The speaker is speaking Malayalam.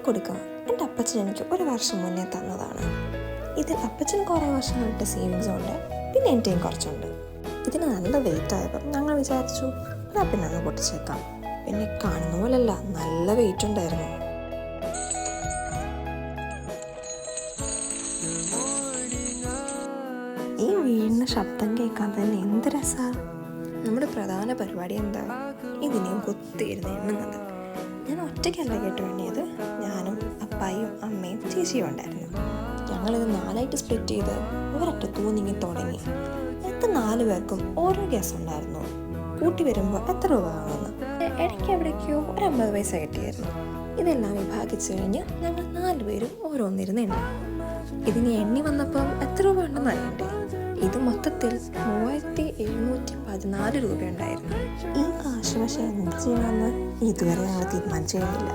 കൊടുക്കാം. എൻ്റെ അപ്പച്ചൻ എനിക്ക് 1 വർഷം മുന്നേ തന്നതാണ്. ഇതിൽ അപ്പച്ചൻ കുറേ വർഷമായിട്ട് സേവിങ്സ് ഉണ്ട്, പിന്നെ എൻ്റെയും കുറച്ചുണ്ട്. ഇതിന് നല്ല വെയിറ്റ് ആയപ്പോൾ ഞങ്ങൾ വിചാരിച്ചു എന്നാൽ പിന്നെ അങ്ങ് പൊട്ടിച്ചേക്കാം. പിന്നെ കാണുന്ന പോലല്ല, നല്ല വെയിറ്റ് ഉണ്ടായിരുന്നു. ഈ വീടിന് ശബ്ദം കേൾക്കാൻ തന്നെ എന്ത് രസമാണ്. നമ്മുടെ പ്രധാന പരിപാടി എന്താ? ഇതിനെയും കുത്തിയിരുന്ന് എണ്ണുന്നത്. ഞാൻ ഒറ്റയ്ക്കല്ല കേട്ടോ എണ്ണിയത്, ഞാനും അപ്പായും അമ്മയും ചേച്ചിയും ഉണ്ടായിരുന്നു. ഞങ്ങളിത് 4ആയിട്ട് സ്പ്ലിറ്റ് ചെയ്ത് ഒരൊറ്റ തൂന്നിങ്ങി തുടങ്ങി. എത്ര 4 പേർക്കും ഓരോ ഗ്യാസ് ഉണ്ടായിരുന്നു. കൂട്ടി വരുമ്പോൾ എത്ര രൂപ കാണുമെന്ന്. ഇടയ്ക്ക് എവിടേക്കോ ഒരു 50 പൈസ കിട്ടിയായിരുന്നു. ഇതെല്ലാം വിഭാഗിച്ചു കഴിഞ്ഞ് ഞങ്ങൾ 4 പേരും ഓരോന്നിരുന്ന് എണ്ണി. ഇതിന് എണ്ണി വന്നപ്പം എത്ര രൂപ ഉണ്ടെന്ന് അറിയണ്ടേ? ഇത് മൊത്തത്തിൽ 3714 രൂപ ഉണ്ടായിരുന്നു. ഈ കാശ് പക്ഷേ എന്ത് ചെയ്യണമെന്ന് ഇതുവരെ ഞങ്ങൾ തീരുമാനിച്ചു കഴിഞ്ഞില്ല.